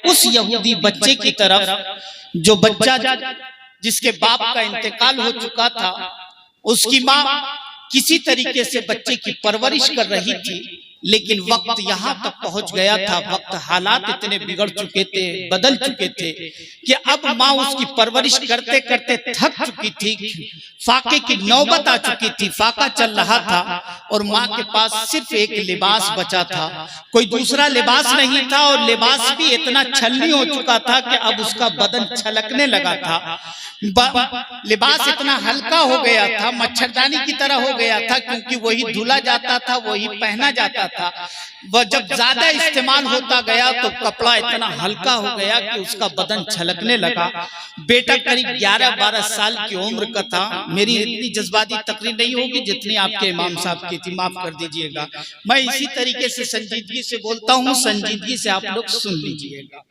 उस यहूदी बच्चे की तरफ जो बच्चा जिसके बाप का इंतकाल हो चुका था, उसकी माँ किसी तरीके से बच्चे की परवरिश कर रही थी, लेकिन वक्त यहाँ तक पहुंच गया था, वक्त हालात इतने बिगड़ चुके थे, बदल चुके थे कि अब माँ उसकी परवरिश करते करते थक चुकी थी, फाके की नौबत आ चुकी थी, फाका चल रहा था और माँ के पास सिर्फ एक लिबास बचा था, कोई दूसरा लिबास नहीं था और लिबास भी इतना छलनी हो चुका था कि अब उसका बदन छलकने लगा था। लिबास इतना हल्का हो गया था, मच्छरदानी की तरह हो गया था, क्योंकि वही धुला जाता था, वही पहना जाता था। वह जब ज्यादा इस्तेमाल होता गया तो कपड़ा इतना हल्का हो गया कि उसका बदन छलकने लगा। बेटा करीब 11-12 साल की उम्र का था। मेरी इतनी जज्बाती तकरीर नहीं होगी जितनी आपके इमाम साहब की थी, माफ कर दीजिएगा। मैं इसी तरीके से संजीदगी से बोलता हूँ, संजीदगी से आप लोग सुन लीजिएगा।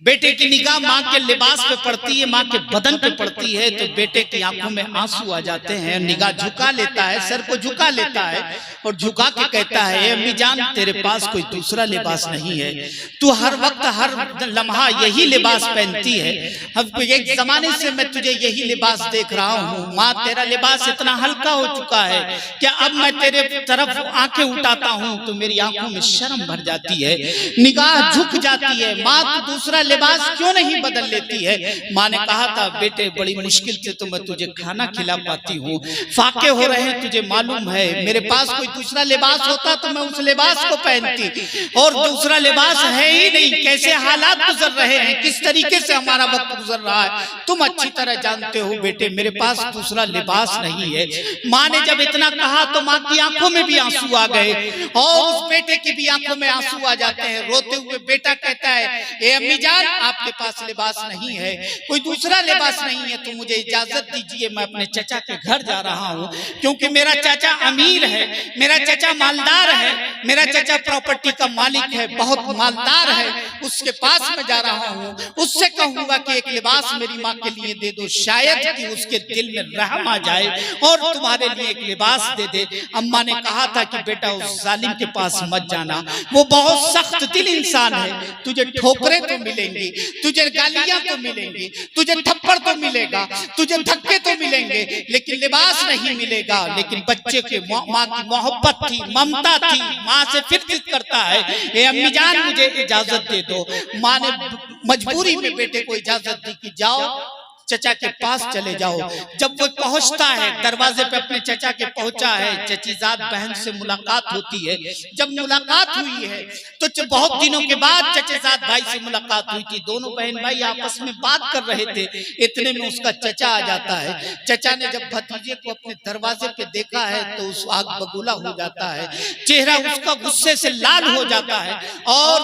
बेटे की निगाह माँ के लिबास पे पड़ती है, माँ के बदन पे पड़ती है, तो बेटे की आंखों में आंसू आ जाते हैं। निगाह झुका लेता है, सर को झुका लेता है और झुका के कहता है, अम्मी जान तेरे पास कोई दूसरा लिबास नहीं है, तू हर वक्त हर लम्हा यही लिबास पहनती है। अब एक जमाने से मैं तुझे यही लिबास देख रहा हूँ, माँ तेरा लिबास इतना हल्का हो चुका है कि अब मैं तेरे तरफ आंखें उठाता हूँ तो मेरी आंखों में शर्म भर जाती है, निगाह झुक जाती है। माँ तू दूसरा लिबास क्यों नहीं बदल लेती है? माँ ने कहा था, बेटे बड़ी मुश्किल से तो मैं तुझे खाना खिला पाती हूँ, फाके हो रहे हैं तुझे मालूम है, मेरे पास कोई दूसरा लिबास होता तो मैं उस लिबास को पहनती, और दूसरा लिबास है ही नहीं। कैसे हालात गुजर रहे हैं, किस तरीके से हमारा वक्त गुजर रहा है, तुम अच्छी तरह जानते हो बेटे, मेरे पास दूसरा लिबास नहीं है। माँ ने जब इतना कहा तो माँ की आंखों में भी आंसू आ गए और उस बेटे की भी आंखों में आंसू आ जाते हैं। रोते हुए बेटा कहता है, ए अम्मी जान आपके पास लिबास नहीं है, कोई दूसरा लिबास नहीं है, तो मुझे इजाजत दीजिए, मैं अपने चचा के घर जा रहा हूँ, क्योंकि मेरा चाचा अमीर है, मेरा चाचा मालदार है, मेरा चाचा प्रॉपर्टी का मालिक है, बहुत मालदार है, उसके पास मैं जा रहा हूँ, उससे कहूंगा कि एक लिबास मेरी माँ के लिए दे दो, शायद कि उसके दिल में रहम आ जाए और तुम्हारे लिए एक लिबास दे दे। अम्मा ने कहा था कि बेटा उस जालिम के पास मत जाना, वो बहुत सख्त दिल इंसान है, तुझे ठोकरें तो मिलेंगी, तुझे गालियां तो मिलेंगी, तुझे थप्पड़ तो मिलेगा, तुझे धक्के तो मिलेंगे, लेकिन लिबास नहीं मिलेगा। लेकिन बच्चे के माँ की मोहब्बत थी, ममता थी, माँ से फिर जिद करता है, ए अम्मी जान मुझे इजाजत दे दो। माँ ने मजबूरी में बेटे को इजाजत दी कि जाओ चचा के पास चले जाओ। जब वो पहुंचता है, दरवाजे पे अपने चचा के पहुंचा है, चचीजाद बहन से मुलाकात होती है। जब मुलाकात हुई है तो बहुत दिनों के बाद चचेजाद भाई से मुलाकात हुई थी, दोनों बहन भाई आपस में बात कर रहे थे, इतने में उसका चचा आ जाता है। चचा ने जब भतीजे को अपने दरवाजे पे देखा है तो उस आग बबूला हो जाता है, चेहरा उसका गुस्से से लाल हो जाता है और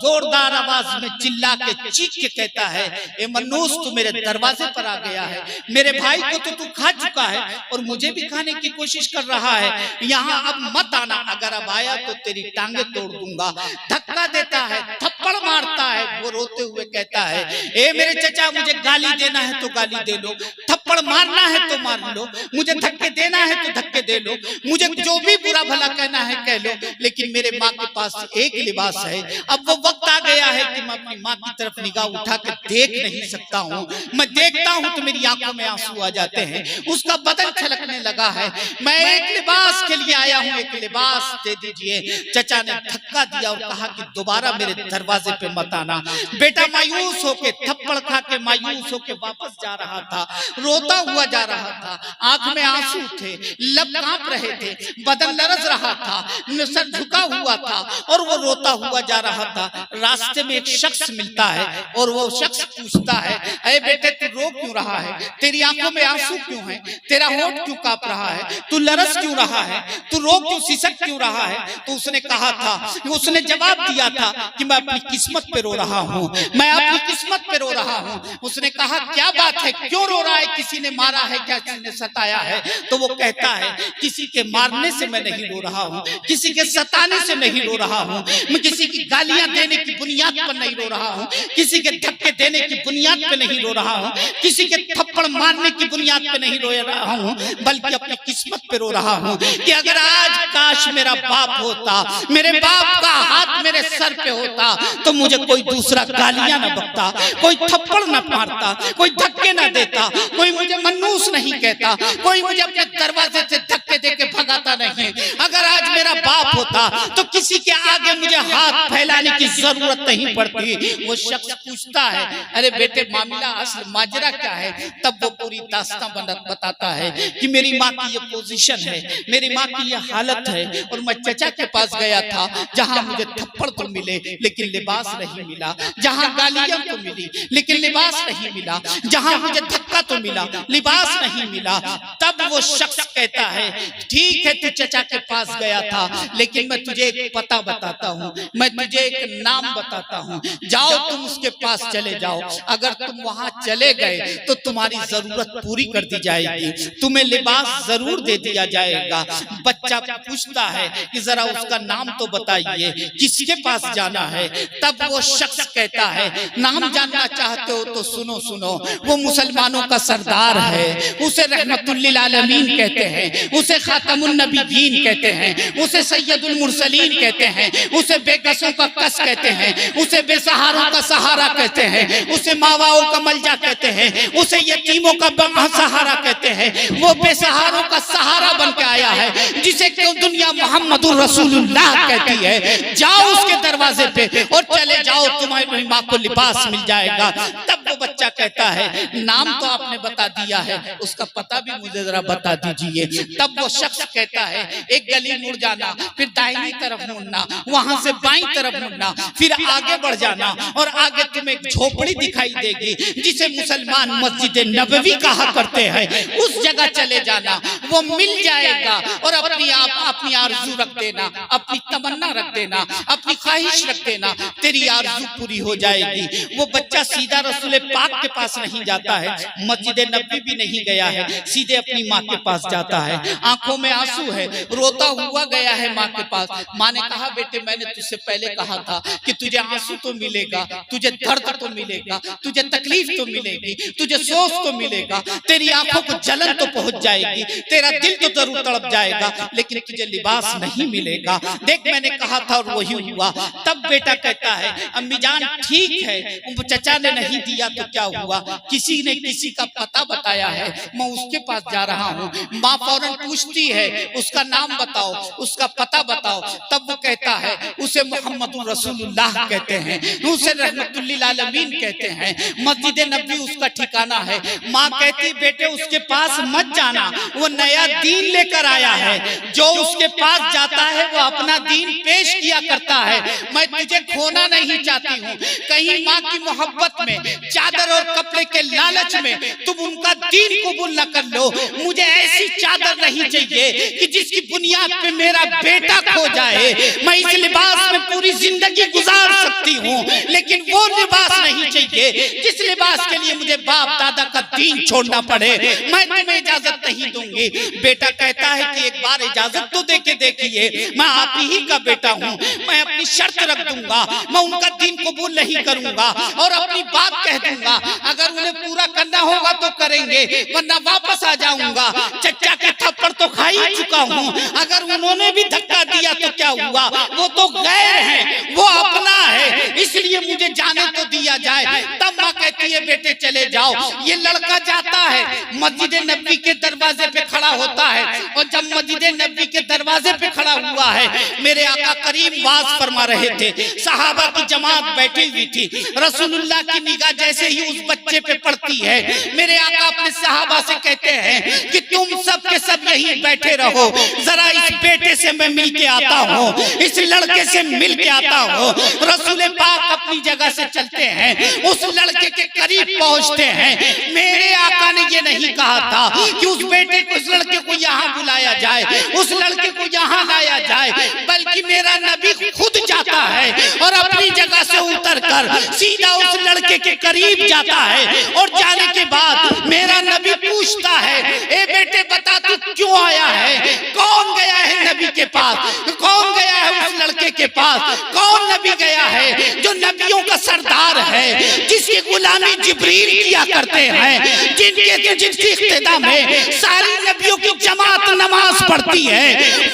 जोरदार आवाज में चिल्ला के चीख के कहता है, ए मन्नूस तू मेरे दरवाजे पर आ गया है, मेरे भाई को तो तू खा चुका है और मुझे भी खाने की कोशिश कर रहा है, यहाँ अब मत आना, अगर अब आया तो तेरी टांगे तोड़ दूंगा। धक्का देता है, थप्पड़ मारता है। वो रोते हुए कहता है, ए मेरे चचा मुझे गाली देना है तो गाली दे लो, थप्पड़ मारना है तो मार लो, मुझे धक्के देना है तो धक्के दे लो, मुझे जो भी बुरा भला कहना है कह लो, लेकिन मेरे माँ के पास एक लिबास है। अब वो वक्त आ गया है कि मैं अपनी माँ की तरफ निगाह उठा कर देख नहीं सकता हूँ, मैं देखता हूँ तो मेरी आंखों में आंसू आ जाते हैं, उसका बदन छलकने लगा है, मैं एक लिबास के लिए आया हूँ, एक लिबास दे दीजिए। चचा ने धक्का दिया और कहा कि दोबारा मेरे दरवाजे पे मत आना। बेटा मायूस होके, थप्पड़ खा के मायूस होके वापस जा रहा था, रोता हुआ जा रहा था, आंख में आंसू थे, लब कांप रहे थे, बदन लरज रहा था, सर झुका हुआ था और वो रोता हुआ जा रहा था। रास्ते में एक शख्स मिलता है और वो शख्स पूछता है, अरे बेटे तू रो क्यों रहा है, तेरी आंखों में आंसू क्यों है, तेरा होठ क्यों कांप रहा है, तू लरस क्यों रहा है, तू रो क्यों, सिसक क्यों रहा है? तो उसने कहा था, उसने जवाब दिया था कि मैं अपनी किस्मत पे रो रहा हूँ, मैं अपनी किस्मत पे रो रहा हूँ। उसने कहा क्या बात है, क्यों रो रहा है, किसी ने मारा है क्या, किसी ने सताया है? तो वो कहता है, किसी के मारने से मैं नहीं रो रहा हूँ, किसी के सताने से नहीं रो रहा हूँ, मैं किसी की गालियां देने की बुनियाद पर नहीं रो रहा हूँ, किसी के धक्के देने की बुनियाद पे नहीं रो रहा हूँ, किसी के थप्पड़ थप्पड़ मारने की बुनियाद पे नहीं रो रहा हूँ, बल्कि अपनी किस्मत पे रो रहा हूँ कि अगर आज काश मेरा बाप होता, मेरे बाप का हाथ मेरे सर पे होता, तो मुझे कोई दूसरा गालियां ना बकता, कोई थप्पड़ ना मारता, कोई धक्के ना देता, कोई मुझे मनूस नहीं कहता, कोई मुझे अपने दरवाजे से धक्के देके भगाता नहीं। अगर आज मेरा बाप होता तो किसी के आगे मुझे हाथ फैलाने की जरूरत नहीं पड़ती। वो शख्स पूछता है, अरे बेटे मामला असल माजरा क्या है? तब वो पूरी दास्तां बताता है कि मेरी माँ की ये पोजीशन है, मेरी माँ की ये हालत है, और मैं चचा के पास गया था जहाँ मुझे थप्पड़ तो मिले लेकिन लिबास नहीं मिला, जहाँ गालियां तो मिली लेकिन लिबास नहीं मिला, जहाँ मुझे धक्का तो मिला, लिबास नहीं मिला। तब वो शख्स कहता है, ठीक है तू चचा के पास गया था, लेकिन मैं तुझे एक पता बताता हूँ, मैं तुझे एक नाम बताता हूँ, जाओ तुम उसके पास चले जाओ। अगर तुम वहां चले गए तो तुम्हारी जरूरत पूरी कर दी जाएगी, तुम्हें लिबास जरूर दे दिया जाएगा। बच्चा पूछता है कि जरा उसका नाम तो बताइए, किसके पास जाना है? तब वो शख्स कहता है, नाम जानना चाहते हो तो सुनो सुनो, वो मुसलमानों का सरदार है, उसे रहमतुल्लिल आलमीन कहते हैं, उसे खातमुन नबीयीन कहते हैं, उसे सैयदुल मुरसलीन कहते हैं, उसे बेकसों का कस कहते हैं, उसे बेसहारों का सहारा कहते हैं, उसे मावाओं का मलजा कहते हैं, उसे यतीमों का सहारा कहते हैं। वो बेसहारों का सहारा बन के आया है, जिसे क्यों दुनिया मोहम्मदुर रसूलुल्लाह कहती है। जाओ उसके दरवाजे पे और चले जाओ, तुम्हारी माँ को लिबास मिल जाएगा। तब वो बच्चा कहता है, नाम तो आपने बता दिया है, उसका पता भी मुझे जरा बता दीजिए। तब वो शख्स कहता है, एक गली मुड़ जाना, फिर दाहिनी तरफ मुड़ना, वहां से बाईं तरफ मुड़ना, फिर आगे बढ़ जाना, और आगे तुम्हें एक झोपड़ी दिखाई देगी जिसे मुसलमान मस्जिद नबवी कहा करते हैं, उस जगह चले जाना, वो मिल जाएगा। और अपनी आरज़ू रख देना, अपनी तमन्ना रख देना, अपनी ख्वाहिश रख देना, तेरी आरज़ू पूरी हो जाएगी। वो बच्चा सीधा रसूल पाक के पास नहीं जाता है, मस्जिद नबवी भी नहीं गया है, सीधे अपनी माँ के पास जाता है। आंखों में आंसू है, रोता हुआ गया है माँ के पास। माँ ने कहा, बेटे मैंने तुझसे पहले कहा था कि तुझे आंसू तो मिलेगा, तुझे दर्द तो मिलेगा, तुझे तकलीफ तो मिलेगी, तुझे सोच तो मिलेगा, तेरी आंखों को जलन तो पहुंच जाएगी, तेरा दिल तो जरूर तड़प जाएगा, लेकिन तुझे लिबास नहीं मिलेगा। देख मैंने कहा था और वही हुआ। तब बेटा कहता है, अम्मी जान ठीक है, चचा ने नहीं दिया तो क्या हुआ, किसी ने किसी का पता बताया है, मैं उसके पास जा रहा हूँ। माँ फौरन पूछती है, उसका नाम बताओ, उसका पता बताओ। तब वो कहता है, उसे मोहम्मदुर रसूलुल्लाह कहते हैं, उसे रहमतुल्लिल आलमीन कहते हैं, मस्जिद नबवी उसका ठिकाना है। माँ कहती, बेटे उसके पास मत जाना, वो नया दीन लेकर आया है, जो उसके पास जाता है वो अपना दीन पेश किया करता है। मैं तुझे खोना नहीं चाहती हूँ, कहीं माँ की मोहब्बत में, चादर और कपड़े के लालच में तुम उनका दीन कबूल न कर लो। मुझे ऐसी चादर नहीं चाहिए कि जिसकी बुनियाद पे मेरा बेटा खो जाए। मैं इस लिबास में पूरी जिंदगी गुजार सकती हूँ, लेकिन वो लिबास नहीं चाहिए जिस लिबास के लिए मुझे बाप दादा का दीन छोड़ना पड़े। मैं तुम्हें इजाजत नहीं दूंगी। बेटा कहता है कि एक बार इजाजत तो देके देखिए, मैं आप ही का बेटा हूँ, मैं अपनी शर्त रख दूंगा, मैं उनका दीन कबूल नहीं करूंगा और अपनी बात कह दूंगा। अगर उन्हें पूरा करना होगा तो करेंगे, वरना वापस आ जाऊंगा। चचा के थप्पड़ तो खा ही चुका हूँ, अगर उन्होंने भी धक्का दिया तो क्या हुआ, वो तो गैर है, वो अपना है, इसलिए मुझे जाने तो दिया जाए। तब माँ कहती है, बेटे चले जाओ। ये लड़का जाता है, मस्जिद नबवी के दरवाजे पे खड़ा होता है, और जब मस्जिद नबवी के दरवाजे पे खड़ा हुआ है, मेरे आका करीम वाज फरमा रहे थे, सहाबा की जमात बैठी हुई थी। रसूलुल्लाह की निगाह जैसे ही उस बच्चे पे पड़ती है, मेरे आका अपने सहाबा से कहते हैं कि तुम सब के सब यहीं बैठे रहो, जरा इस बेटे से मैं मिल के आता हूँ, इस लड़के से मिल के आता हूँ। रसूल पाक अपनी जगह से चलते हैं, उस लड़के के करीब पहुंचते हैं। मेरे आका ने ये नहीं कहा था कि उस बेटे को, उस लड़के को यहाँ बुलाया जाए, उस लड़के को यहाँ लाया जाए, बल्कि मेरा नबी खुद जाता है और अपनी जगह से उतरकर सीधा उस लड़के के करीब जाता है। और जाने के बाद मेरा नबी पूछता है, ए बेटे बता तू क्यों आया है, कौन गया है नबी के के पास? कौन गया है उस लड़के के पास? कौन नबी गया है जो नबियों का सरदार है, जिसकी गुलामी जिब्रील किया करते हैं, जिसकी इक्तिदा में सारी नबियों की जमात नमाज पढ़ती है?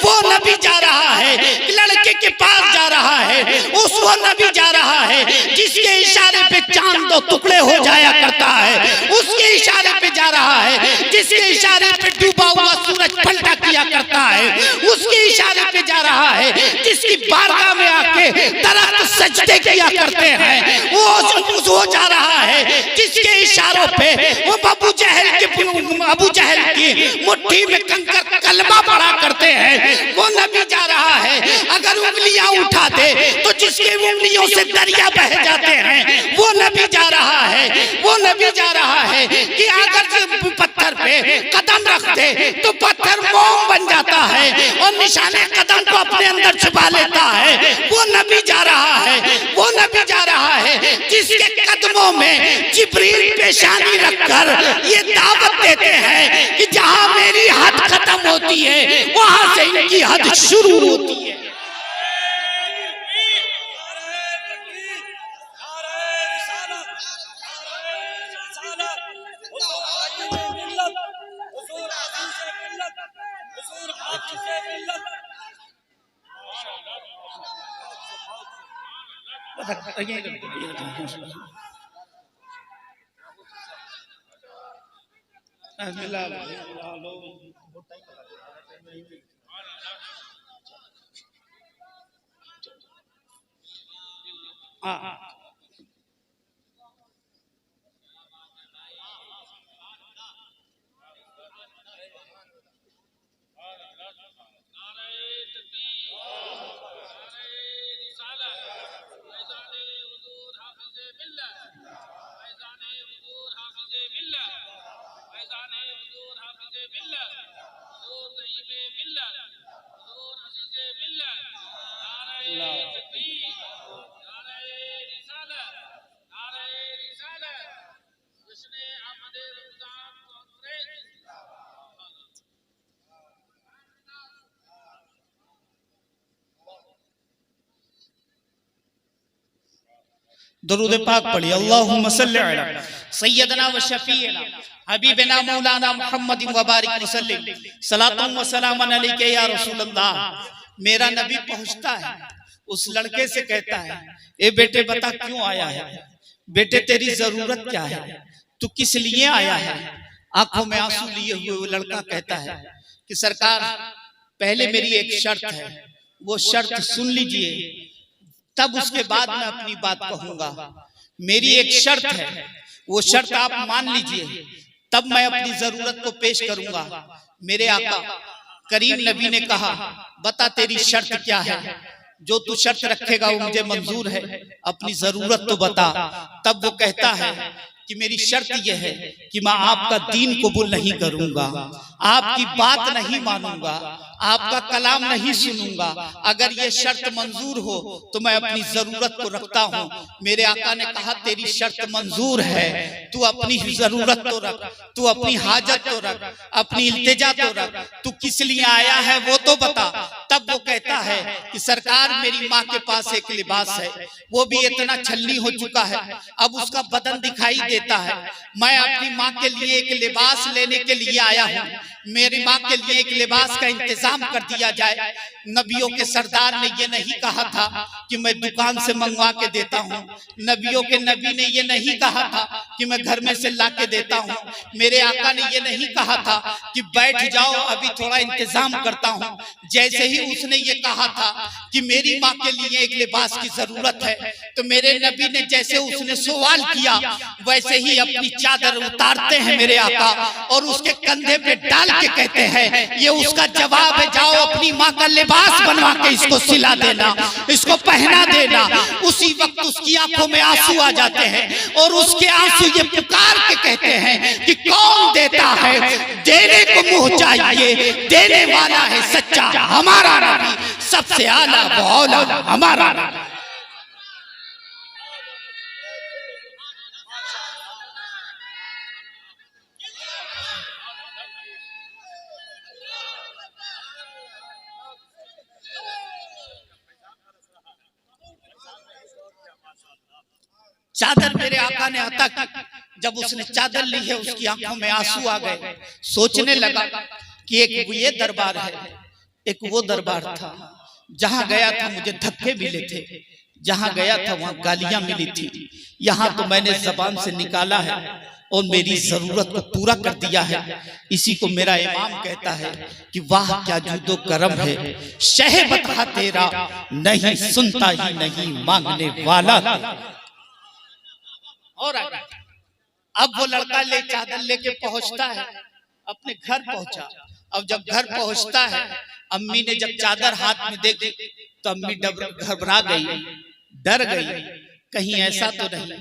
वो नबी जा रहा है, लड़के के पास जा रहा है। उस वो नबी जा रहा है जिसके इशारे पे चांद दो टुकड़े हो जाया करता है, उसके इशारे पे जा रहा है जिसके इशारे पे डूबा हुआ सूरज पलटा किया करता है, उसके इशारे पे जा रहा है जिसकी बारगाह में आके दरख्त सजदे किया करते हैं। वो जा रहा है जिसके इशारों पे वो अबू जहल की मुट्ठी में कंकर कलमा पड़ा करते हैं, वो नबी जा रहा है। अगर उंगलियां उठा दे तो जिसके उंगलियों से दरिया बह जाते हैं, वो नबी जा रहा है। वो नबी जा रहा है कि अगर पत्थर पे कदम रख दे तो पत्थर मोम बन जाता है और निशाने कदम को अपने अंदर छुपा लेता है। वो नबी जा रहा है, वो नबी जा रहा है जिसके कदमों में जिब्रील पेशानी रखकर ये दावत देते हैं कि जहां मेरी हद खत्म होती है वहां से इनकी हद शुरू होती है। दरूद पाक पढ़िए। अल्लाहुम्मा सल्लि अला सय्यदना व शफीअना हबीबना मौलाना मुहम्मद व बारिक वसल्लिम सलातुन व सलामन अलैका या रसूल अल्लाह। मेरा नबी पहुंचता है, उस लड़के से कहता है, ए बेटे बता क्यों आया है? बेटे तेरी जरूरत क्या है? तू किस लिए आया है? आंखों में आंसू लिए हुए वो लड़का कहता है कि सरकार पहले मेरी एक शर्त है, वो शर्त सुन लीजिए, तब उसके बाद मैं अपनी बात कहूंगा। मेरी एक शर्त है, वो शर्त आप मान लीजिए, तब मैं अपनी जरूरत को पेश करूंगा। मेरे आका करीम नबी ने कहा, बता तेरी शर्त क्या है? जो तू शर्त रखेगा वो मुझे मंजूर है, अपनी जरूरत तो बता। तब वो कहता है कि मेरी शर्त यह है कि मैं आपका दीन कबूल नहीं करूंगा, आपकी बात नहीं मानूंगा, आपका कलाम नहीं सुनूंगा। अगर ये शर्त मंजूर हो तो मैं अपनी जरूरत को रखता हूँ। मेरे आका ने कहा तेरी शर्त मंजूर है, तू अपनी जरूरत तो रख, तू अपनी हाजत तो रख, अपनी इल्तिजा तो रख, तू किस लिए आया है वो तो बता। तब वो कहता है कि सरकार मेरी माँ के पास एक लिबास है, वो भी इतना छलनी हो चुका है, अब उसका बदन दिखाई देता है। मैं अपनी माँ के लिए एक लिबास लेने के लिए आया हूँ, मेरी माँ के लिए एक लिबास का इंतजाम कर दिया जाए। नबियों के सरदार ने ये नहीं कहा था कि मैं दुकान से मंगवा के देता हूँ, नबियों के नबी ने ये नहीं कहा था कि मैं घर में से ला के देता हूँ, मेरे आका ने ये नहीं कहा था कि बैठ जाओ अभी थोड़ा इंतजाम करता हूँ। जैसे ही उसने ये कहा था कि मेरी माँ के लिए एक लिबास की जरूरत है, तो मेरे नबी ने जैसे उसने सवाल किया वैसे ही अपनी चादर उतारते हैं मेरे आका और उसके कंधे पे डाल के कहते हैं ये उसका जवाब है, जाओ अपनी माँ का लिबास बनवा के इसको सिला देना, इसको पहना देना। उसी वक्त उसकी आंखों में आंसू आ जाते हैं और उसके आंसू ये पुकार के कहते हैं कि कौन देता है? देने को मुंह चाहिए, देने वाला है सच्चा हमारा नबी, सबसे आला व औला हमारा नबी। चादर मेरे आका ने अता की। जब उसने चादर ली है उसकी आंखों में आंसू आ गए। सोचने लगा कि एक ये दरबार है, एक वो दरबार था। जहां गया था मुझे धक्के मिले थे, जहां गया था वहां गालियां मिली थी। यहाँ तो मैंने जबान से निकाला है और मेरी जरूरत को पूरा कर दिया है। इसी को मेरा इमाम कहता है कि वाह क्या जूदो करम है, शह बता तेरा नहीं सुनता ही नहीं मांगने वाला। और अब वो लड़का ले चादर लेके पहुंचता है, अपने घर पहुंचा। अब जब घर पहुंचता है, अम्मी ने जब चादर हाथ में देखी तो अम्मी घबरा गई, डर गई, कहीं ऐसा तो नहीं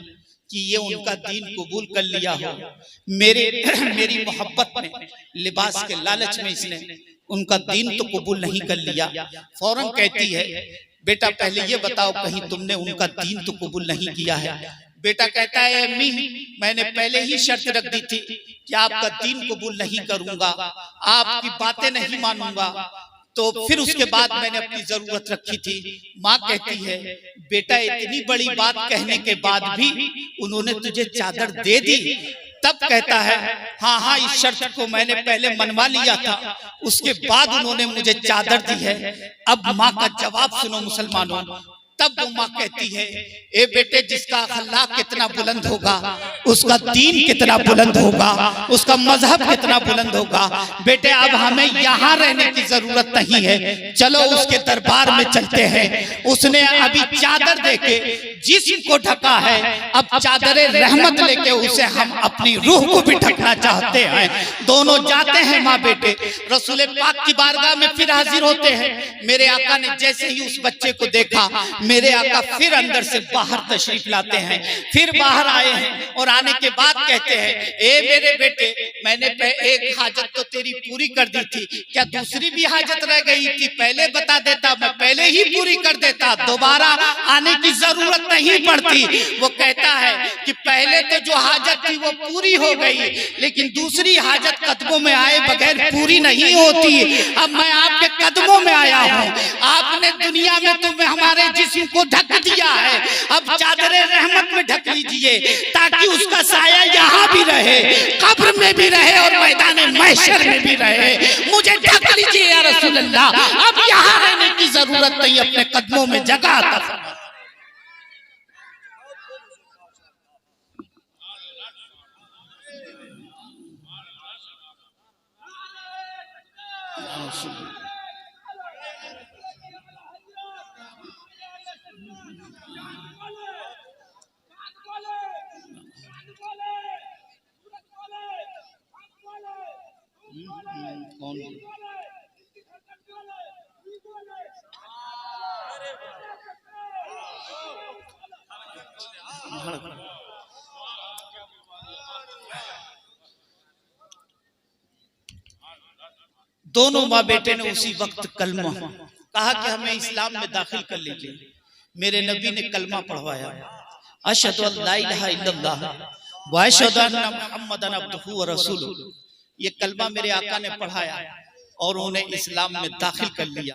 कि ये उनका दीन कबूल कर लिया हो। मेरी मोहब्बत में, लिबास के लालच में इसने उनका दीन तो कबूल नहीं कर लिया। फौरन कहती है बेटा पहले ये बताओ कहीं तुमने उनका दीन तो कबूल नहीं किया है। बेटा कहता है अम्मी मैंने पहले ही शर्त रख दी थी कि आपका दीन कबूल नहीं करूंगा, आपकी बातें नहीं मानूंगा। तो फिर उसके बाद मैंने अपनी जरूरत रखी थी। माँ कहती है बेटा इतनी बड़ी बात कहने के बाद भी उन्होंने तुझे चादर दे दी। तब कहता है हाँ हाँ इस शर्त को मैंने पहले मनवा लिया था, उसके बाद उन्होंने मुझे चादर दी है। अब माँ का जवाब सुनो मुसलमानों। तब वो माँ कहती है ए बेटे जिसका अखलाक कितना बुलंद होगा उसका दीन कितना बुलंद होगा, उसका मजहब कितना बुलंद होगा। बेटे अब हमें यहाँ रहने की जरूरत नहीं है, चलो उसके दरबार में चलते हैं। उसने अभी चादर देके जिस्म को ढका है, अब चादर रहमत लेके उसे हम अपनी रूह को भी ढकना चाहते हैं। दोनों जाते हैं माँ बेटे, रसूल पाक की बारगाह में फिर हाजिर होते हैं। मेरे आका ने जैसे ही उस बच्चे को देखा, मेरे आका फिर अंदर से बाहर तशरीफ लाते हैं। फिर बाहर आए हैं और आने के बाद कहते हैं ए मेरे बेटे मैंने एक हाजत तो तेरी पूरी कर दी थी, क्या दूसरी भी हाजत रह गई थी? पहले बता देता, मैं पहले ही पूरी कर देता, दोबारा आने की जरूरत नहीं पड़ती। वो कहता है कि पहले तो जो हाजत थी वो पूरी हो गई, लेकिन दूसरी हाजत कदमों में आए बगैर पूरी नहीं होती। अब मैं आपके कदमों में आया हूँ, आपने दुनिया में तो हमारे जिस्म को ढक दिया है, अब चादर रहमत में ढक लीजिए ताकि उसका साया यहाँ भी रहे, कब्र में भी रहे और मैदान महशर में भी रहे। मुझे ढक लीजिए या रसूल अल्लाह, अब यहाँ रहने की जरूरत नहीं, अपने कदमों में जगह अता फरमाइए। दोनों माँ बेटे ने उसी वक्त कलमा कहा कि हमें इस्लाम में दाखिल कर लीजिए। मेरे नबी ने कलमा पढ़वाया, अशहदु अल्ला इलाहा इल्लल्लाह व अशहदु अन्ना मुहम्मदन अब्दुहु व रसूलुहु। ये कलमा मेरे आका ने पढ़ाया और उन्हें इस्लाम में दाखिल कर लिया।